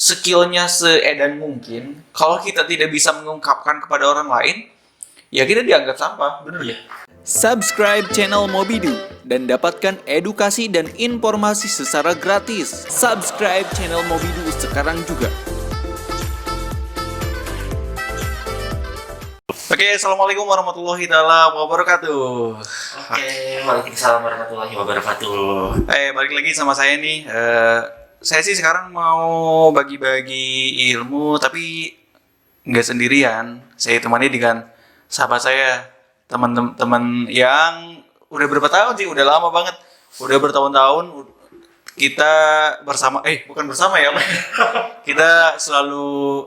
skillnya seedan mungkin, kalau kita tidak bisa mengungkapkan kepada orang lain, ya kita dianggap sampah, bener ya? Subscribe channel Mobidu dan dapatkan edukasi dan informasi secara gratis. Subscribe channel Mobidu sekarang juga. Oke, assalamualaikum warahmatullahi wabarakatuh. Oke, waalaikumsalam warahmatullahi wabarakatuh. Balik lagi sama saya nih. Saya sih sekarang mau bagi-bagi ilmu, tapi nggak sendirian. Saya temani dengan sahabat saya, teman-teman yang udah berapa tahun sih, udah lama banget, udah bertahun-tahun kita bersama. Bukan bersama ya, kita selalu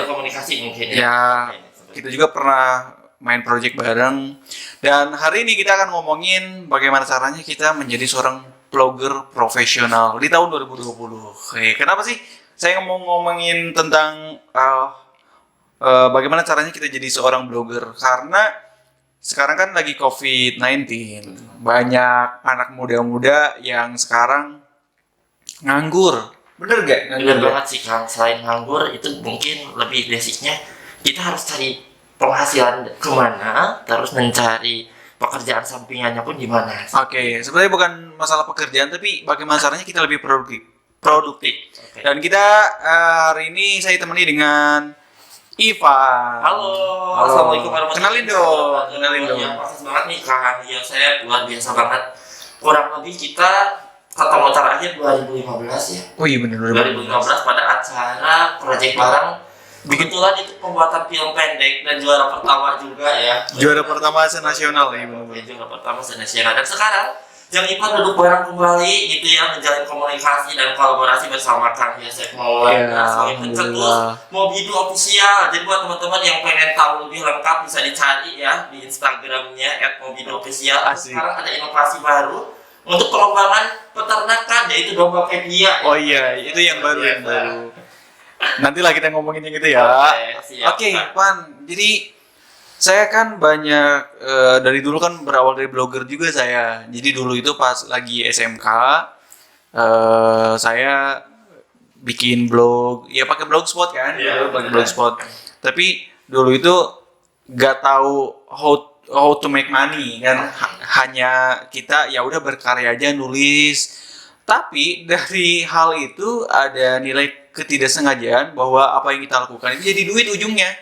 Komunikasi mungkin ya. Kita juga pernah main project bareng. Dan hari ini kita akan ngomongin bagaimana caranya kita menjadi seorang vlogger profesional di tahun 2020. Kenapa sih saya ngomongin tentang bagaimana caranya kita jadi seorang blogger? Karena sekarang kan lagi COVID-19. Banyak anak muda-muda yang sekarang nganggur. Bener gak? Bener banget sih Kang, selain nganggur itu mungkin lebih basicnya kita harus cari penghasilan kemana, terus mencari pekerjaan sampingannya pun gimana. Oke, sebenarnya bukan masalah pekerjaan, tapi bagaimana caranya kita lebih produktif. Okay. Dan kita hari ini saya temani dengan Ivan. Halo. Assalamualaikum warahmatullahi wabarakatuh. Kenalin dong. Ya, makasih banget nih Kang. Ya, saya luar biasa banget. Kurang lebih kita ketemu terakhir 2015 ya. Oh iya benar. 2015 pada acara Project Barang. Kebetulan itu pembuatan film pendek dan juara pertama juga ya. Juara pertama senasional ya, benar. Juara pertama senasional. Dan sekarang Jang Ipan duduk bareng kembali gitu ya, menjalin komunikasi dan kolaborasi bersama Kang Yasef Maulana sebagai pencetus Mobidu Official. Jadi buat teman-teman yang pengen tahu lebih lengkap bisa dicari ya di Instagramnya @mobiduofficial. Sekarang ada inovasi baru untuk pengembangan peternakan, yaitu domba Pevia. Oh iya, itu yang baru. Nantilah kita ngomongin yang itu ya. Oke, Pan. Jadi saya kan banyak dari dulu kan berawal dari blogger juga saya. Jadi dulu itu pas lagi SMK saya bikin blog, ya pakai blogspot kan, pakai blogspot. Tapi dulu itu nggak tahu how to make money kan, hanya kita ya udah berkarya aja nulis. Tapi dari hal itu ada nilai ketidaksengajaan bahwa apa yang kita lakukan itu jadi duit ujungnya.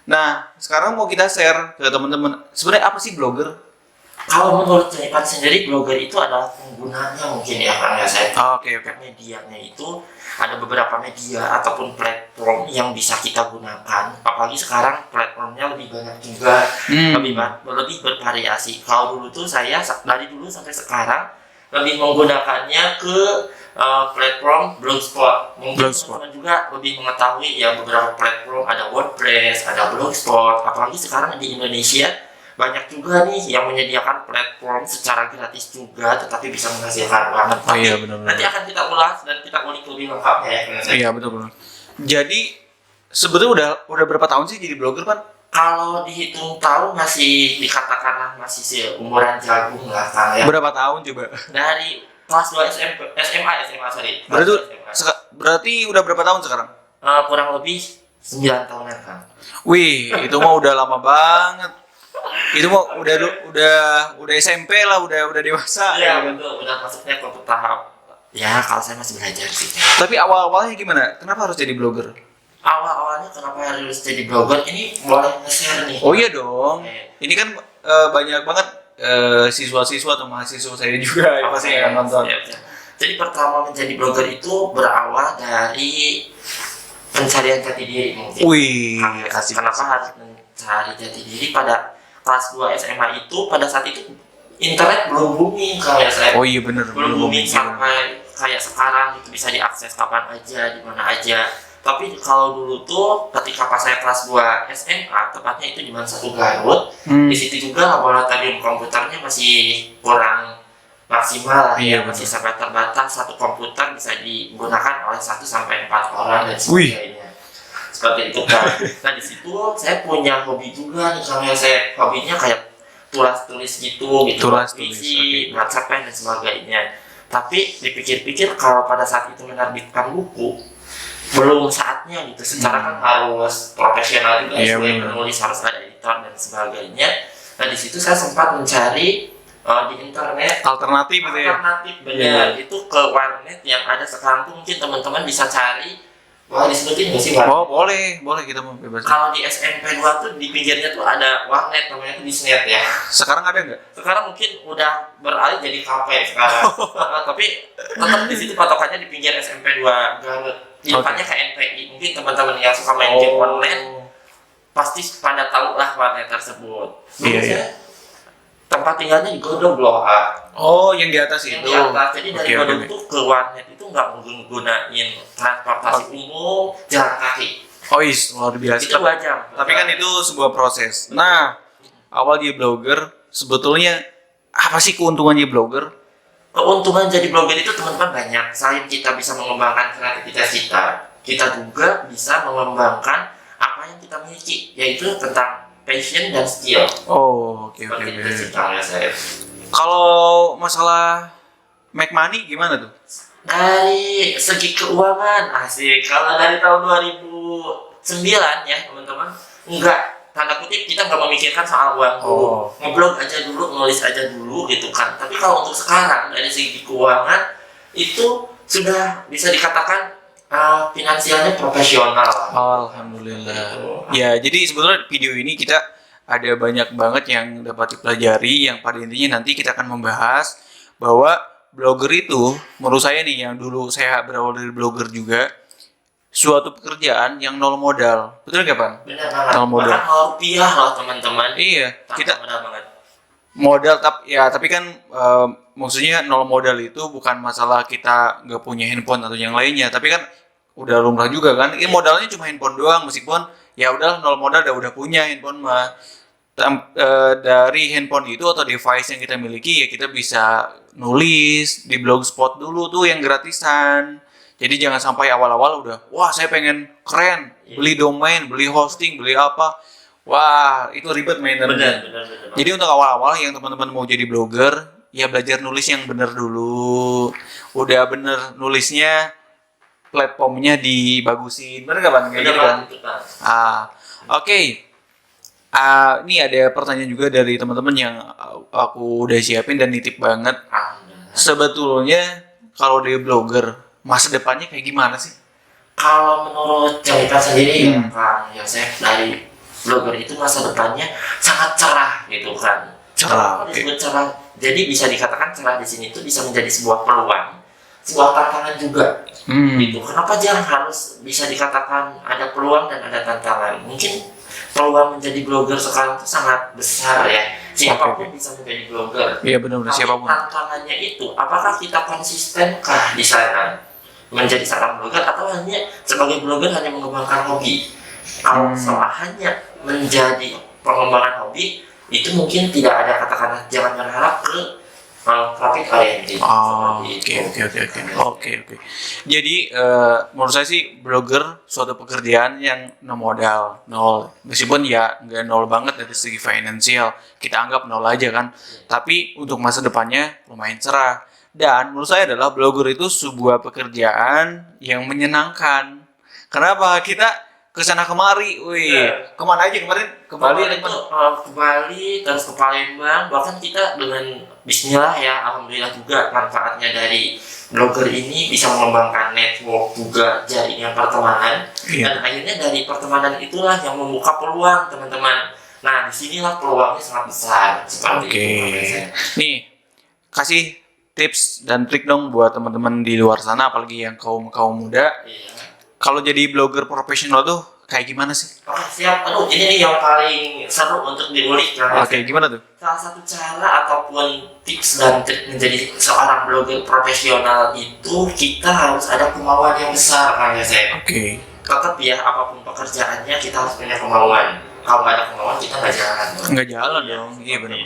Nah, sekarang mau kita share ke teman-teman, sebenarnya apa sih blogger? Kalau menurut Jang Ipan sendiri, blogger itu adalah penggunanya mungkin ya Kang ya saya. Oke. Medianya itu ada beberapa media ataupun platform yang bisa kita gunakan. Apalagi sekarang platformnya lebih banyak juga, lebih bervariasi. Kalau dulu tuh saya dari dulu sampai sekarang lebih menggunakannya ke platform Blogspot. Mungkin teman-teman juga lebih mengetahui ya beberapa platform, ada WordPress, ada Blogspot. Apalagi sekarang di Indonesia banyak juga nih yang menyediakan platform secara gratis juga, tetapi bisa menghasilkan uang. Oh iya benar. Nanti akan kita ulas dan kita ulik lebih lengkapnya ya. Iya betul. Jadi sebetulnya udah berapa tahun sih jadi blogger, Pan? Kalau dihitung tahun masih dikatakanlah masih seumuran jagung lah Kang ya. Berapa tahun coba? Dari kelas 2 SMA sorry. Berarti udah berapa tahun sekarang? Kurang lebih 9 tahunan Kang. Wih, itu mah udah lama banget. Itu mah udah SMP lah, udah dewasa. Iya betul, udah masuknya ke tahap. Ya kalau saya masih belajar sih. Tapi awal-awalnya gimana? Kenapa harus jadi blogger? Awalnya kenapa harus jadi blogger? Ini boleh nge-share nih. Oh iya dong. Ini kan banyak banget siswa-siswa atau mahasiswa saya juga pasti yang nonton. Jadi pertama menjadi blogger itu berawal dari pencarian jati diri mungkin. Wih, asik. Kenapa harus mencari jati diri pada kelas 2 SMA itu? Pada saat itu internet belum booming kayak saya. Oh iya benar. Belum booming sampai kayak sekarang itu bisa diakses kapan aja, di mana aja. Tapi kalau dulu tuh ketika pas saya kelas 2 SMA, tepatnya itu di Satu Garut, di situ juga laboratorium komputernya masih kurang maksimal lah, masih sampai terbatas, satu komputer bisa digunakan oleh 1 sampai 4 orang dan sebagainya. Seperti itu kan. Nah di situ saya punya hobi juga nih, kalau saya hobinya kayak tulis gitu, puisi, cerpen dan sebagainya. Tapi dipikir-pikir kalau pada saat itu menerbitkan buku belum saatnya gitu. Secara kan harus profesional juga, Iya, sebagai benar. penulis harus ada editor dan sebagainya. Nah di situ saya sempat mencari di internet Alternatif gitu ya. alternatif, benar. Iya. Itu ke warnet yang ada sekarang tuh, mungkin teman-teman bisa cari. Wah, disebutin nggak sih warnet? Oh, boleh kita mau bebas. Kalau di SMP 2 tuh di pinggirnya tuh ada warnet, namanya tuh Disnet ya. Sekarang ada nggak? Sekarang mungkin udah beralih jadi kafe sekarang. Tapi tetap di situ patokannya di pinggir SMP 2 Garut. Di depannya KNPI. Mungkin teman-teman yang suka main game online pasti pada tahu lah warnet tersebut. Iya, Saya iya. tempat tinggalnya di Godog loh, Kak. Oh, yang di atas Yang itu. di atas. Jadi dari Oke, Godog oke. tuh ke warnet itu nggak menggunain transportasi umum, jalan kaki. Oh, luar biasa. Itu 2 jam. Tapi kan itu sebuah proses. Nah, awal jadi blogger, sebetulnya apa sih keuntungan jadi blogger? Keuntungan jadi blogger itu teman-teman banyak. Selain kita bisa mengembangkan kreativitas kita juga bisa mengembangkan apa yang kita miliki, yaitu tentang passion dan skill. Oh, oke. Seperti itu sih kalau saya. Kalau masalah make money gimana tuh? Dari segi keuangan, asik. Kalau dari tahun 2009 ya teman-teman, enggak, tanda kutip kita nggak memikirkan soal uang dulu. Ngeblog aja dulu, nulis aja dulu gitu kan. Tapi kalau untuk sekarang dari segi keuangan itu sudah bisa dikatakan finansialnya profesional. Alhamdulillah. Ya, jadi sebetulnya video ini kita ada banyak banget yang dapat dipelajari, yang pada intinya nanti kita akan membahas bahwa blogger itu, menurut saya nih, yang dulu saya berawal dari blogger juga, suatu pekerjaan yang nol modal. Betul nggak, Pan? Benar banget. Nol modal. Bahkan 0 rupiah loh teman-teman. Iya, kita Benar banget. modal tapi kan maksudnya nol modal itu bukan masalah kita nggak punya handphone atau yang lainnya, tapi kan udah lumrah juga kan. Ini modalnya cuma handphone doang, meskipun ya udah nol modal udah punya handphone mah. Dari handphone itu atau device yang kita miliki ya kita bisa nulis di blogspot dulu tuh yang gratisan. Jadi jangan sampai awal-awal udah wah saya pengen keren, beli domain, beli hosting, beli apa. Wah, itu ribet maintenance. Benar. Jadi untuk awal-awal yang teman-teman mau jadi blogger, ya belajar nulis yang bener dulu. Udah bener nulisnya, platformnya dibagusin. Bener nggak, Bang? Kayak gitu kan? Oke. Ini ada pertanyaan juga dari teman-teman yang aku udah siapin dan nitip banget. Sebetulnya kalau dia blogger, masa depannya kayak gimana sih? Kalau menurut Jalita sendiri ya Kang Yosef, dari blogger itu masa depannya sangat cerah gitu kan. Cerah, Kalau disebut cerah, jadi bisa dikatakan cerah di sini itu bisa menjadi sebuah peluang, sebuah tantangan juga. Gitu. Kenapa jangan harus bisa dikatakan ada peluang dan ada tantangan? Mungkin peluang menjadi blogger sekarang itu sangat besar ya. Siapapun bisa menjadi blogger. Iya benar-benar Tapi siapapun. tantangannya itu, apakah kita konsistenkah di sana menjadi seorang blogger atau hanya sebagai blogger hanya mengembangkan hobi? Kalau soal hanya menjadi pengembangan hobi itu mungkin tidak ada, katakanlah jangan berharap ke profit oriented. Oke. Jadi menurut saya sih blogger suatu pekerjaan yang no modal, nol. Meskipun ya nggak nol banget dari segi finansial, kita anggap nol aja kan. Tapi untuk masa depannya lumayan cerah. Dan menurut saya adalah blogger itu sebuah pekerjaan yang menyenangkan. Kenapa? Kita kesana kemari, kemana aja kemarin? Ke Bali, ke Bali, terus ke Palembang, bahkan kita dengan Bismillah ya, alhamdulillah juga manfaatnya dari blogger ini bisa mengembangkan network juga, jaringan pertemanan, dan akhirnya dari pertemanan itulah yang membuka peluang teman-teman. Nah disinilah peluangnya sangat besar seperti itu. Nih kasih tips dan trik dong buat teman-teman di luar sana, apalagi yang kaum muda. Kalau jadi blogger profesional tuh kayak gimana sih? Oke, siap. Ini nih yang paling seru untuk diulik kan. Oke, gimana tuh? Salah satu cara ataupun tips dan trik menjadi seorang blogger profesional itu kita harus ada kemauan yang besar kan ya saya. Oke. Tetap ya, apapun pekerjaannya kita harus punya kemauan. Kalau nggak ada kemauan kita nggak jalan. Nggak jalan dong. Iya benar.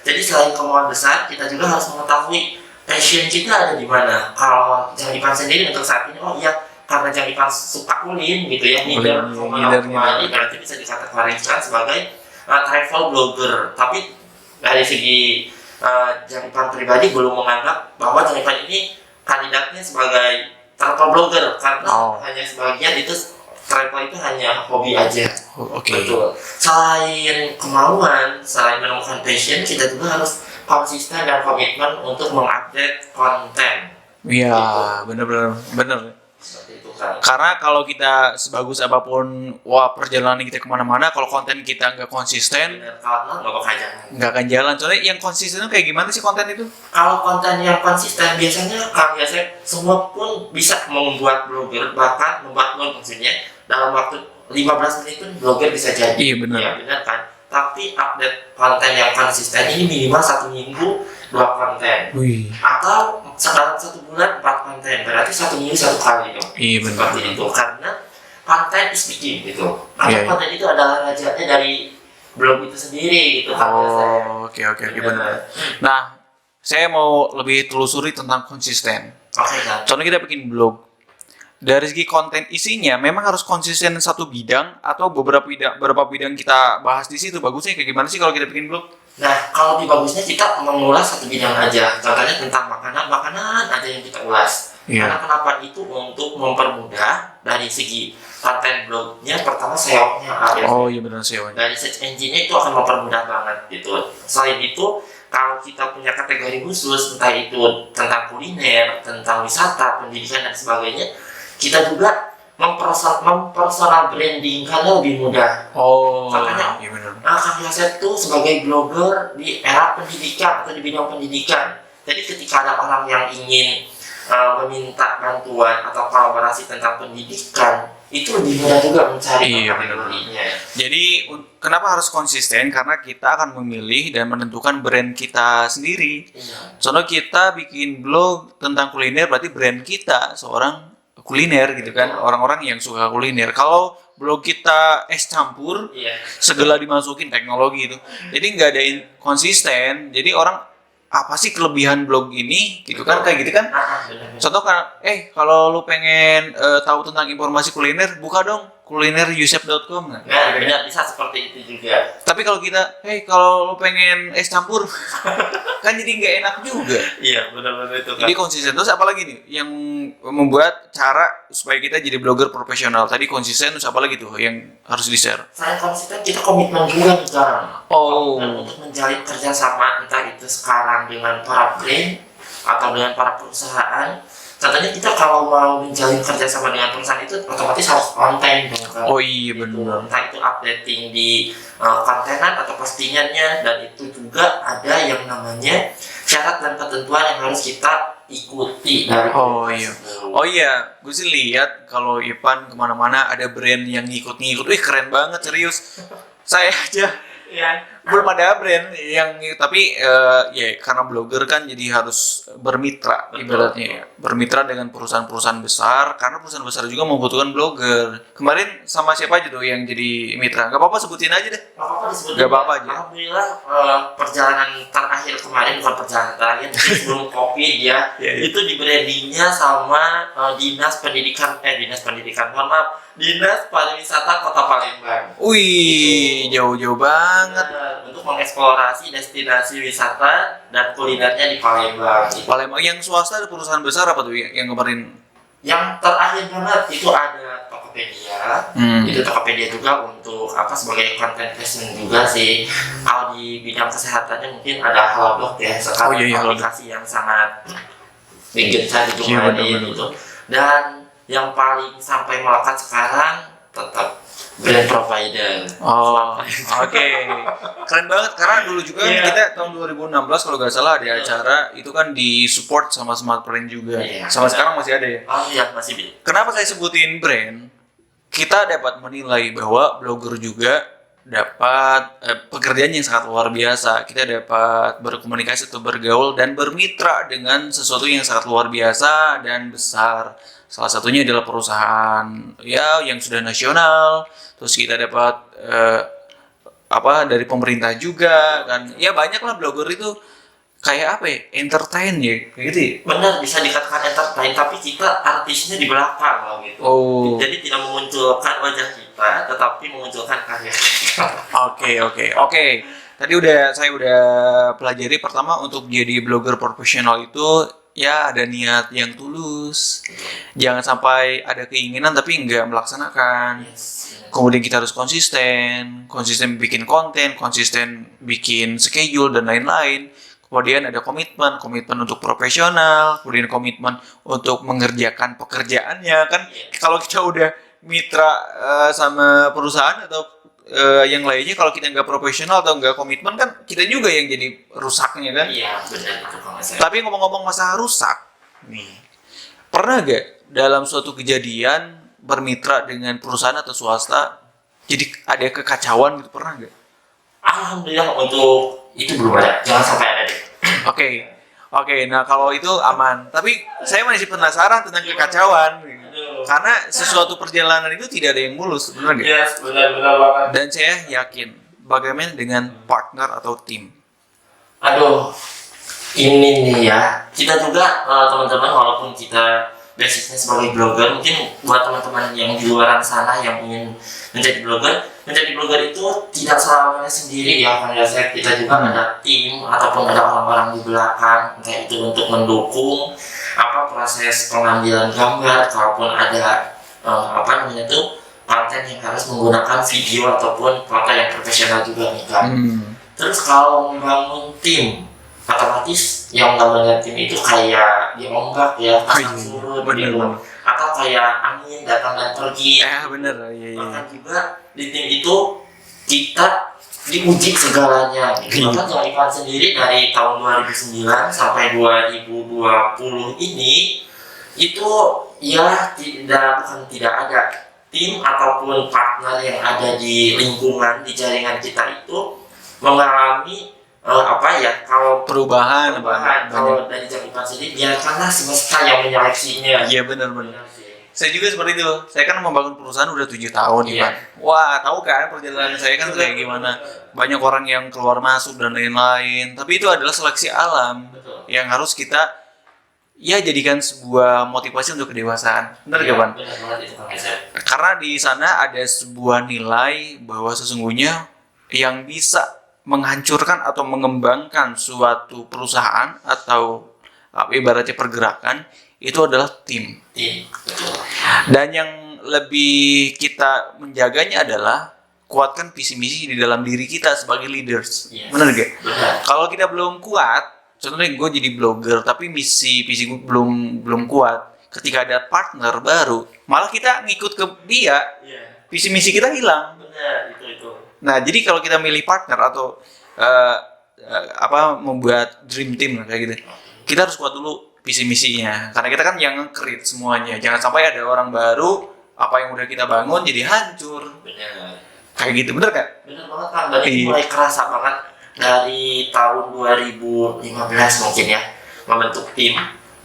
Jadi selain kemauan besar, kita juga harus mengetahui passion kita ada di mana. Kalau Jang Ipan sendiri untuk saat ini, karena Jang Ipan suka kulin gitu ya, ngider kemana berarti bisa dikategorikan sebagai travel blogger. Tapi dari segi Jang Ipan pribadi belum menganggap bahwa Jang Ipan ini kandidatnya sebagai travel blogger karena Oh. hanya sebagian itu travel itu hanya hobi aja. Oke. Betul. Selain kemauan, selain menemukan passion, kita juga harus konsisten dan komitmen untuk mengupdate konten. Iya, Gitu. bener. Seperti itu kan. Karena kalau kita sebagus apapun, perjalanan kita kemana-mana, kalau konten kita nggak konsisten, Benar, karena nggak bakal jalan. nggak akan jalan. Soalnya yang konsisten itu kayak gimana sih konten itu? Kalau konten yang konsisten biasanya semua pun bisa membuat blogger, bahkan membuat blog maksudnya dalam waktu 15 menit pun blogger bisa jadi. Iya, benar. Ya, benar kan? Tapi update konten yang konsisten ini minimal 1 minggu 2 konten. Wih, Atau dalam 1 bulan 4 konten, berarti 1 minggu 1 kali dong. iya benar. Seperti itu, karena konten is king gitu. Karena Iya, iya. konten itu adalah rajanya dari blog itu sendiri gitu kan biasanya. Oh, oke, benar. Nah, saya mau lebih telusuri tentang konsisten. Oke kan. Contohnya kita bikin blog. Dari segi konten isinya, memang harus konsisten satu bidang atau beberapa bidang kita bahas di situ. Bagusnya kayak gimana sih kalau kita bikin blog? Nah, kalau lebih bagusnya kita mengulas satu bidang aja. Contohnya tentang makanan aja yang kita ulas. Iya. Karena kenapa itu untuk mempermudah dari segi konten blognya, pertama SEO-nya alias Oh iya benar sih. dari search engine-nya itu akan mempermudah banget gitu. Selain itu, kalau kita punya kategori khusus, entah itu tentang kuliner, tentang wisata, pendidikan dan sebagainya, kita juga mempersonal branding karena lebih mudah. Oh Makanya, iya benar. Nah, Kang Yasep tuh sebagai blogger di era pendidikan atau di bidang pendidikan. Jadi ketika ada orang yang ingin meminta bantuan atau kolaborasi tentang pendidikan, itu lebih mudah juga mencari Iya, kategorinya. Jadi kenapa harus konsisten? Karena kita akan memilih dan menentukan brand kita sendiri. Iya. Contoh kita bikin blog tentang kuliner, berarti brand kita seorang kuliner gitu kan, orang-orang yang suka kuliner. Kalau blog kita es campur, Iya. segala dimasukin teknologi itu, jadi nggak ada konsisten. Jadi orang apa sih kelebihan blog ini gitu kan, kayak gitu kan. Benar. Contoh kan, kalau lu pengen tahu tentang informasi kuliner, buka dong kulineryusep.com. Nah, benar bisa seperti itu juga. Tapi kalau kita, kalau lu pengen es campur, kan jadi nggak enak juga. Iya, benar-benar itu kan. Jadi konsisten. Terus apa lagi nih yang membuat cara supaya kita jadi blogger profesional? Tadi konsisten, terus apa lagi tuh yang harus di-share? Selain konsisten, kita komitmen juga nih Kang. Oh. Komitmen untuk menjalin kerjasama entah itu sekarang dengan para brand atau dengan para perusahaan. Contohnya kita kalau mau menjalin kerjasama dengan perusahaan itu otomatis harus konten dong Kang. Oh iya Gitu. benar. Entah itu updating di kontenan atau postingannya, dan itu juga ada yang namanya syarat dan ketentuan yang harus kita ikuti dari Oh iya. tersebut. Oh iya, gue sih lihat kalau Ipan kemana-mana ada brand yang ngikut-ngikut. Wih keren banget serius. Saya aja Iya. belum ada brand yang, tapi ya karena blogger kan jadi harus bermitra ibaratnya ya. Bermitra dengan perusahaan-perusahaan besar karena perusahaan besar juga membutuhkan blogger. Kemarin sama siapa aja tuh yang jadi mitra? Gak apa-apa sebutin aja deh. Gak apa-apa disebut. Gak apa-apa aja. Alhamdulillah perjalanan terakhir kemarin, bukan perjalanan terakhir, mungkin sebelum COVID ya, Iya, iya. itu di brandingnya sama dinas pendidikan, mohon maaf, dinas pariwisata Kota Palembang. Wih, jauh-jauh banget. Nah, untuk mengeksplorasi destinasi wisata dan kulinernya di Palembang. Palembang yang swasta ada perusahaan besar apa tuh yang kemarin? Yang terakhir banget itu ada Tokopedia. Itu Tokopedia juga untuk sebagai content creation juga sih. Kalau di bidang kesehatannya mungkin ada Halodoc ya, sekarang Oh, iya, Halodoc. aplikasi yang sangat gencar Iya, dijumpai benar-benar. gitu. Dan yang paling sampai melekat sekarang tetap brand provider. Oh, oke. Keren banget karena dulu juga Iya. kita tahun 2016 kalau nggak salah ada acara itu kan di support sama Smart Brand juga. Iya. Sama sekarang masih ada ya. Oh iya, masih Kenapa saya sebutin brand? Kita dapat menilai bahwa blogger juga dapat pekerjaan yang sangat luar biasa. Kita dapat berkomunikasi atau bergaul dan bermitra dengan sesuatu yang sangat luar biasa dan besar. Salah satunya adalah perusahaan ya yang sudah nasional. Terus kita dapat dari pemerintah juga kan. Ya banyak lah blogger itu kayak apa ya? Entertain ya, kayak gitu ya. benar, bisa dikatakan entertain, tapi kita artisnya di belakang loh gitu. Oh. Jadi tidak memunculkan wajah kita, tetapi memunculkan karya kita. Oke. Tadi saya udah pelajari pertama untuk jadi blogger profesional itu ya ada niat yang tulus. Jangan sampai ada keinginan tapi nggak melaksanakan. Kemudian kita harus konsisten bikin konten, konsisten bikin schedule dan lain-lain. Kemudian ada komitmen untuk profesional, kemudian komitmen untuk mengerjakan pekerjaannya kan. Kalau kita udah mitra sama perusahaan atau yang lainnya, kalau kita nggak profesional atau nggak komitmen kan kita juga yang jadi rusaknya kan. Iya benar itu Kang Asep. Tapi ngomong-ngomong masalah rusak nih, pernah gak dalam suatu kejadian bermitra dengan perusahaan atau swasta jadi ada kekacauan gitu, pernah gak? Alhamdulillah untuk itu belum ada, jangan sampai ada deh. Oke, nah kalau itu aman. Tapi saya masih penasaran tentang kekacauan. Karena sesuatu perjalanan itu tidak ada yang mulus, benar gak? Yes, benar-benar banget. Dan saya yakin, bagaimana dengan partner atau tim? Aduh, ini nih ya. Kita juga teman-teman, walaupun kita basicnya sebagai blogger, mungkin buat teman-teman yang di luar sana yang ingin menjadi blogger itu tidak selamanya sendiri ya. Karena kita juga ada tim ataupun ada orang-orang di belakang, entah itu untuk mendukung proses pengambilan gambar, kalaupun ada konten yang harus menggunakan video ataupun foto yang profesional juga nih kan. Terus kalau membangun tim, otomatis yang namanya tim itu kayak di ombak ya, pasang surut gitu, atau kayak angin datang dan pergi. Bener. Bahkan juga di tim itu kita diuji segalanya. Bahkan yang Ivan sendiri dari tahun 2009 sampai 2020 ini itu ya tidak ada tim ataupun partner yang ada di lingkungan, di jaringan kita itu mengalami kalau perubahan kalau dari Ivan sendiri, biarkanlah semesta yang menyeleksinya. Iya benar. Saya juga seperti itu. Saya kan membangun perusahaan udah 7 tahun nih, Pak. Wah, tahu kan perjalanan saya kan kayak gimana. Banyak orang yang keluar masuk dan lain-lain. Tapi itu adalah seleksi alam yang harus kita jadikan sebuah motivasi untuk kedewasaan. Benar gak, Pak? Karena di sana ada sebuah nilai bahwa sesungguhnya yang bisa menghancurkan atau mengembangkan suatu perusahaan atau ibaratnya pergerakan itu adalah tim. Dan yang lebih kita menjaganya adalah kuatkan visi misi di dalam diri kita sebagai leaders. Benar gak? Kalau kita belum kuat, contohnya gue jadi blogger tapi visi gue belum kuat. Ketika ada partner baru, malah kita ngikut ke dia, visi misi kita hilang. Itu. Nah, jadi kalau kita milih partner atau membuat dream team kayak gitu, kita harus kuat dulu visi misinya. Karena kita kan yang nge-create semuanya. Jangan sampai ada orang baru, apa yang udah kita bangun jadi hancur. Benar. Kayak gitu, bener kan? Bener banget kan. Dan itu mulai kerasa banget dari tahun 2015 mungkin ya, membentuk tim.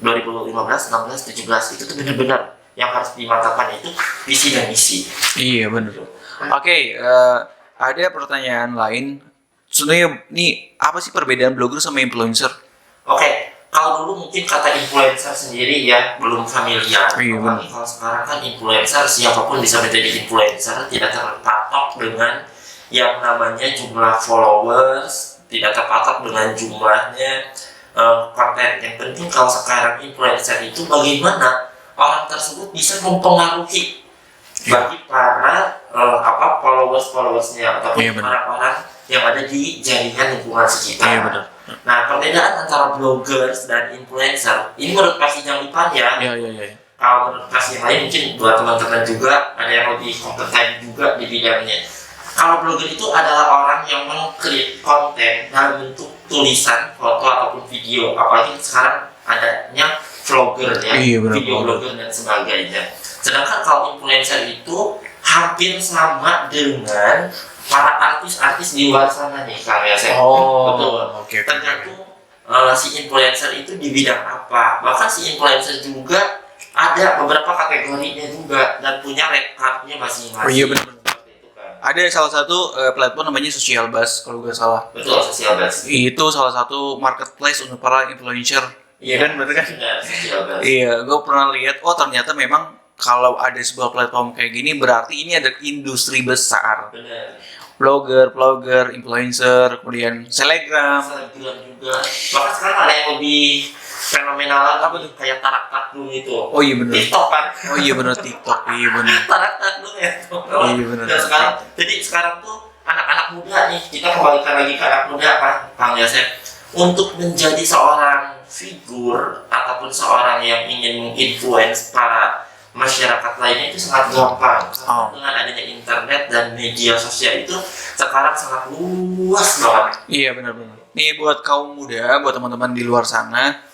2015, 16, 17 itu tuh benar-benar yang harus dimantapkan itu visi dan misi. Iya benar. Oke, ada pertanyaan lain. Sebenarnya nih apa sih perbedaan blogger sama influencer? Oke, kalau dulu mungkin kata influencer sendiri ya belum familiar. Iya, tapi kalau sekarang kan influencer, siapapun bisa menjadi influencer, tidak terpatok dengan yang namanya jumlah followers, tidak terpatok dengan jumlahnya konten. Yang penting kalau sekarang influencer itu bagaimana orang tersebut bisa mempengaruhi bagi para followersnya ataupun orang-orang yang ada di jaringan lingkungan sekitar. Iya, benar. Nah, perbedaan antara bloggers dan influencer ini menurut versi yang Ipan ya. Iya. Kalau menurut versi yang lain mungkin buat teman-teman juga ada yang lebih kompeten juga di bidangnya. Kalau blogger itu adalah orang yang meng-create konten dalam bentuk tulisan, foto ataupun video. Apalagi sekarang adanya vlogger ya, video blogger dan sebagainya. Sedangkan kalau influencer itu hampir sama dengan para artis-artis di luar sana nih, Kang ya. Betul. Tergantung si influencer itu di bidang apa. Bahkan si influencer juga ada beberapa kategorinya juga dan punya rekapnya masing-masing. Iya benar. Ada salah satu platform namanya Social Buzz kalau nggak salah. Betul, Social Buzz. Itu salah satu marketplace untuk para influencer. Iya kan, betul kan? Iya, gue pernah lihat. Oh ternyata memang kalau ada sebuah platform kayak gini berarti ini ada industri besar. Benar. Blogger, influencer, kemudian selebgram juga. Bahkan sekarang ada yang lebih fenomenal apa tuh kayak tarak takdung itu. Oh iya benar. TikTok kan. Oh iya benar TikTok. Iya benar. Tarak takdung ya. Iya benar. Dan sekarang tuh anak-anak muda nih, kita kembalikan lagi ke anak muda kan, Kang Yosef, untuk menjadi seorang figur ataupun seorang yang ingin menginfluence para masyarakat lainnya itu sangat gampang. Dengan adanya internet dan media sosial itu sekarang sangat luas banget. Iya benar-benar. Nih buat kaum muda, buat teman-teman di luar sana,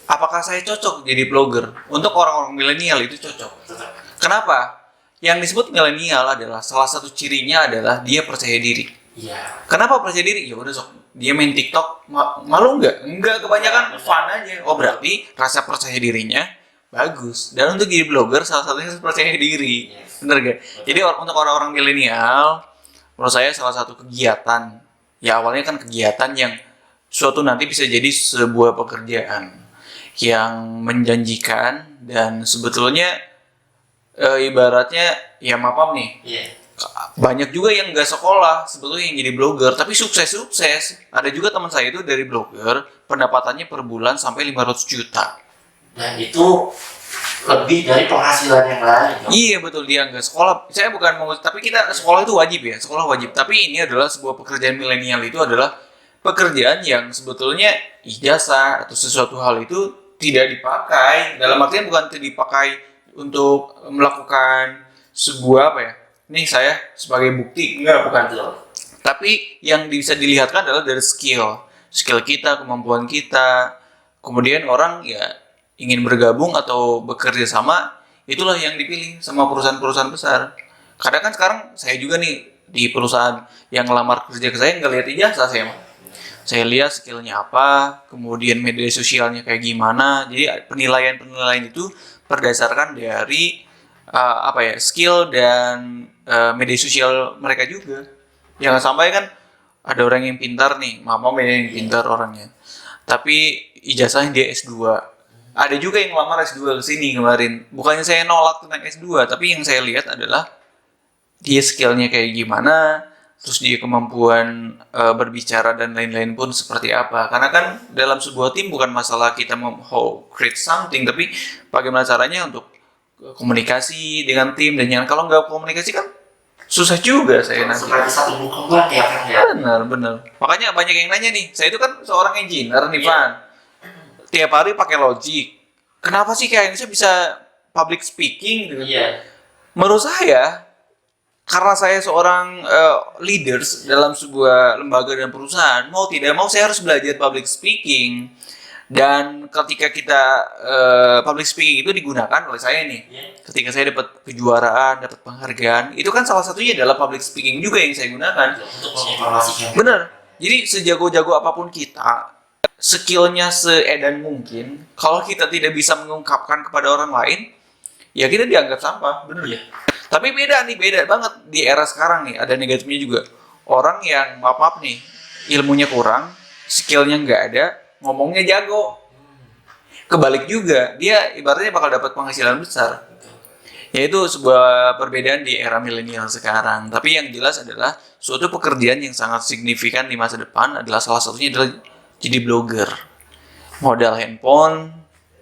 apakah saya cocok jadi blogger? Untuk orang-orang milenial itu cocok. Kenapa? Yang disebut milenial adalah salah satu cirinya adalah dia percaya diri. Iya. Kenapa percaya diri? Ya udah sok. Dia main TikTok malu nggak? Enggak, kebanyakan fun aja. Oh berarti rasa percaya dirinya bagus. Dan untuk jadi blogger salah satunya percaya diri. Bener gak? Jadi untuk orang-orang milenial, menurut saya salah satu kegiatan. Ya awalnya kan kegiatan yang suatu nanti bisa jadi sebuah pekerjaan yang menjanjikan dan sebetulnya ibaratnya ya maaf nih. Banyak juga yang nggak sekolah sebetulnya yang jadi blogger tapi sukses. Ada juga teman saya itu dari blogger pendapatannya per bulan sampai 500 juta. Dan itu lebih dari penghasilan yang lain. Iya betul, dia nggak sekolah. Saya bukan mau, tapi kita sekolah itu wajib ya, sekolah wajib. Tapi ini adalah sebuah pekerjaan milenial, itu adalah pekerjaan yang sebetulnya ijazah atau sesuatu hal itu tidak dipakai. Dalam artian bukan tidak dipakai untuk melakukan sebuah apa ya? Nih saya sebagai bukti, enggak bukan. Tapi yang bisa dilihatkan adalah dari skill kita, kemampuan kita. Kemudian orang ya ingin bergabung atau bekerja sama, itulah yang dipilih sama perusahaan-perusahaan besar. Kadang kan sekarang saya juga nih di perusahaan yang ngelamar kerja ke saya nggak lihat ijazah saya lihat skillnya apa, kemudian media sosialnya kayak gimana. Jadi penilaian itu berdasarkan dari skill dan media sosial mereka juga. Jangan sampai kan ada orang yang pintar nih, mama yang pintar orangnya, tapi ijazahnya dia S2. Ada juga yang ngelamar S2 ke sini kemarin. Bukannya saya nolak tentang S2, tapi yang saya lihat adalah dia skillnya kayak gimana, terus dia kemampuan berbicara dan lain-lain pun seperti apa. Karena kan dalam sebuah tim bukan masalah kita mau create something, tapi bagaimana caranya untuk komunikasi dengan tim. Dan yang kalau nggak komunikasi kan susah juga saya nanti. Supaya satu buku kan ya. Benar. Makanya banyak yang nanya nih, saya itu kan seorang engineer nih, Van. Tiap hari pakai Logic. Kenapa sih kayaknya saya bisa public speaking gitu? Iya. Menurut saya, karena saya seorang leaders dalam sebuah lembaga dan perusahaan, mau tidak mau saya harus belajar public speaking. Dan ketika kita public speaking itu digunakan oleh saya nih. Ketika saya dapat kejuaraan, dapat penghargaan, itu kan salah satunya adalah public speaking juga yang saya gunakan. Untuk menginformasikan. Benar. Jadi sejago-jago apapun kita, skillnya seedan mungkin, kalau kita tidak bisa mengungkapkan kepada orang lain, ya kita dianggap sampah, bener ya. Tapi beda banget di era sekarang nih, ada negatifnya juga. Orang yang maaf nih, ilmunya kurang, skillnya nggak ada, ngomongnya jago. Kebalik juga, dia ibaratnya bakal dapat penghasilan besar. Yaitu sebuah perbedaan di era milenial sekarang. Tapi yang jelas adalah suatu pekerjaan yang sangat signifikan di masa depan adalah salah satunya adalah jadi blogger. Modal handphone,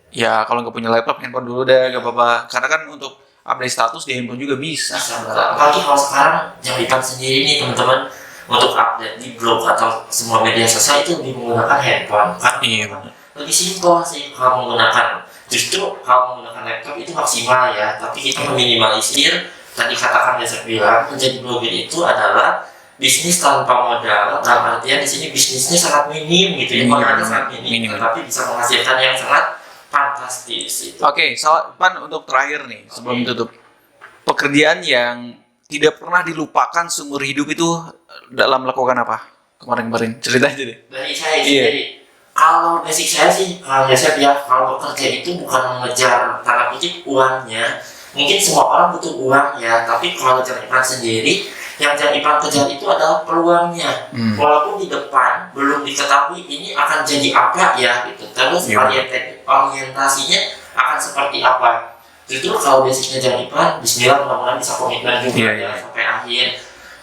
ya kalau nggak punya laptop, handphone dulu deh, gak apa-apa. Karena kan untuk update status di handphone juga bisa. Apalagi kalau sekarang Jawipan sendiri nih teman-teman, untuk update di blog atau semua media sosial itu lebih menggunakan handphone kan? Iya benar. Lebih simpel sih kalau menggunakan. Justru kalau menggunakan laptop itu maksimal ya, tapi kita meminimalisir. Tadi katakan Yosef bilang menjadi blogger itu adalah bisnis tanpa modal, dalam artian di sini bisnisnya sangat minim gitu ya, modalnya sangat minim, tapi bisa menghasilkan yang sangat fantastis. Oke, Pan untuk terakhir nih sebelum tutup, pekerjaan yang tidak pernah dilupakan seumur hidup itu dalam melakukan apa? Kemarin cerita aja deh. Dari saya sendiri, kalau basic saya sih, kalau bekerja itu bukan mengejar tanda kutip uangnya. Mungkin semua orang butuh uang ya, tapi kalau Jawipan sendiri, yang Jawipan kejar itu adalah peluangnya. Walaupun di depan belum diketahui ini akan jadi apa ya gitu. Terus orientasinya akan seperti apa. Justru kalau basicnya Jawipan, bismillah mudah-mudahan bisa komitmen juga ya sampai akhir.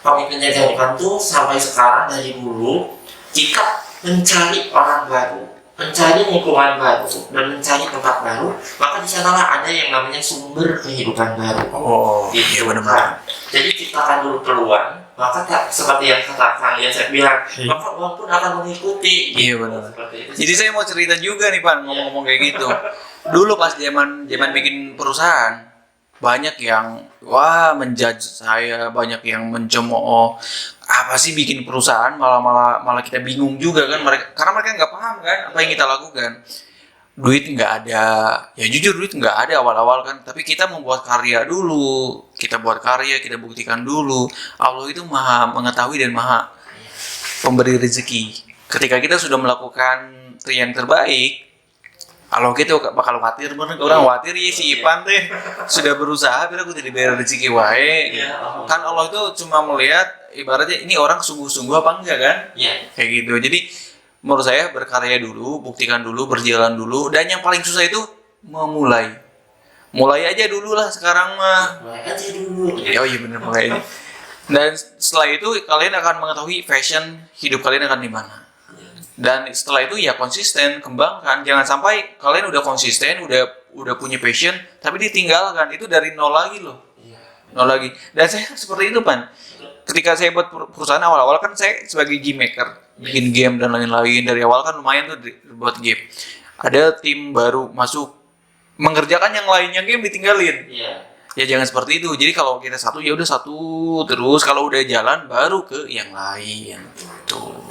Komitmennya Jawipan tuh sampai sekarang dari dulu kita mencari orang baru mencari lingkungan baru dan mencari tempat baru, maka di sanalah ada yang namanya sumber kehidupan baru. Oh, iya benar-benar. Jadi ciptakan dulu peluang, maka seperti yang kata Kang Yasef bilang, maka uang pun akan mengikuti. Iya benar. Jadi saya mau cerita juga nih Pan, ngomong-ngomong kayak gitu. Dulu pas zaman bikin perusahaan, banyak yang menjudge saya, banyak yang mencemooh, apa sih bikin perusahaan, malah kita bingung juga kan, karena mereka nggak paham kan apa yang kita lakukan. Duit nggak ada, ya jujur duit nggak ada awal-awal kan, tapi kita membuat karya dulu, kita buat karya, kita buktikan dulu. Allah itu maha mengetahui dan maha pemberi rezeki. Ketika kita sudah melakukan yang terbaik, kalau gitu bakal khawatir, bener orang khawatir ya si Ipan teh sudah berusaha, tapi aku tidak bayar rezeki wae. Kan Allah itu cuma melihat ibaratnya ini orang sungguh-sungguh apa enggak kan? Kayak gitu. Jadi menurut saya berkarya dulu, buktikan dulu, berjalan dulu, dan yang paling susah itu memulai. Mulai aja dulu lah sekarang mah. Mulai aja dulu. Oh iya bener, mulai aja. Dan setelah itu kalian akan mengetahui passion hidup kalian akan di mana. Dan setelah itu ya konsisten, kembangkan. Jangan sampai kalian udah konsisten, udah punya passion, tapi ditinggalkan. Itu dari nol lagi loh. Nol lagi. Dan saya seperti itu Pan. Ketika saya buat perusahaan awal-awal kan saya sebagai game maker, bikin game dan lain-lain. Dari awal kan lumayan tuh buat game. Ada tim baru masuk, mengerjakan yang lainnya game ditinggalin. Ya jangan seperti itu. Jadi kalau kita satu ya udah satu terus. Kalau udah jalan baru ke yang lain. Tuh.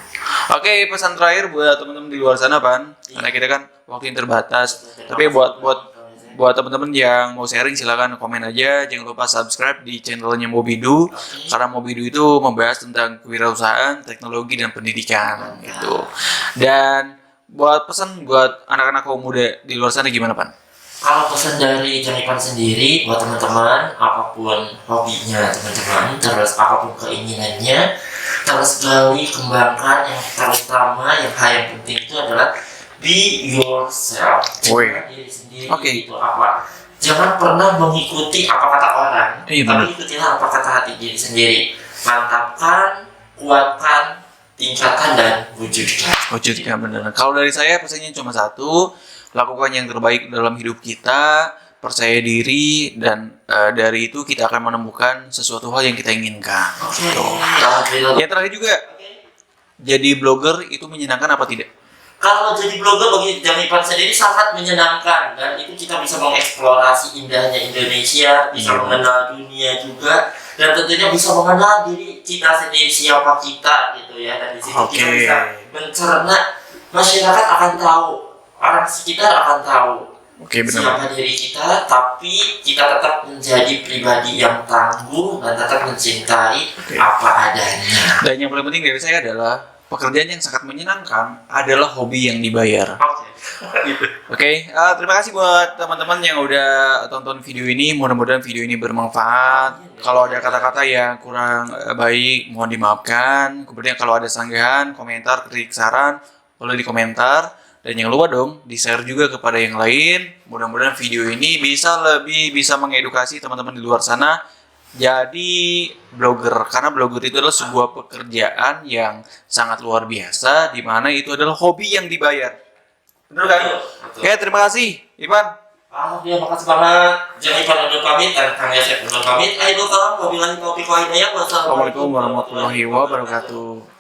Oke, pesan terakhir buat teman-teman di luar sana Pan. Karena kita kan waktu yang terbatas. Tapi buat teman-teman yang mau sharing silakan komen aja. Jangan lupa subscribe di channelnya Mobidu. Karena Mobidu itu membahas tentang kewirausahaan, teknologi dan pendidikan gitu. Dan pesan buat anak-anak kaum muda di luar sana gimana Pan? Kalau pesan dari Janipan sendiri buat teman-teman, apapun hobinya teman-teman, terus apapun keinginannya, terus gali, kembangkan. Yang terutama yang penting itu adalah be yourself. Jangan diri sendiri itu apa. Jangan pernah mengikuti apa kata orang, tapi ikutilah apa kata hati diri sendiri. Mantapkan, kuatkan, tingkatkan dan wujudkan. Benar. Kalau dari saya pesannya cuma satu. Lakukan yang terbaik dalam hidup kita, percaya diri, dan dari itu kita akan menemukan sesuatu hal yang kita inginkan. Yang terakhir juga, jadi blogger itu menyenangkan apa tidak? Kalau jadi blogger bagi Janipan sendiri sangat menyenangkan, dan itu kita bisa mengeksplorasi indahnya Indonesia, bisa mengenal dunia juga, dan tentunya bisa mengenal diri kita sendiri, siapa kita gitu ya. Dan di situ kita bisa mencerna, masyarakat akan tahu, orang sekitar akan tahu siapa diri kita, tapi kita tetap menjadi pribadi yang tangguh dan tetap mencintai apa adanya. Dan yang paling penting dari saya adalah pekerjaan yang sangat menyenangkan adalah hobi yang dibayar. Terima kasih buat teman-teman yang udah tonton video ini. Mudah-mudahan video ini bermanfaat. Kalau ada kata-kata yang kurang baik, mohon dimaafkan. Kemudian kalau ada sanggahan, komentar, kritik, saran, boleh di komentar. Dan jangan lupa dong, di-share juga kepada yang lain. Mudah-mudahan video ini bisa mengedukasi teman-teman di luar sana. Jadi blogger, karena blogger itu adalah sebuah pekerjaan yang sangat luar biasa, di mana itu adalah hobi yang dibayar. Benar kan? Oke, terima kasih, Ivan. Makasih banget. Jangan Ivan undur pamit dan Kang Yasef undur pamit. Assalamualaikum warahmatullahi wabarakatuh.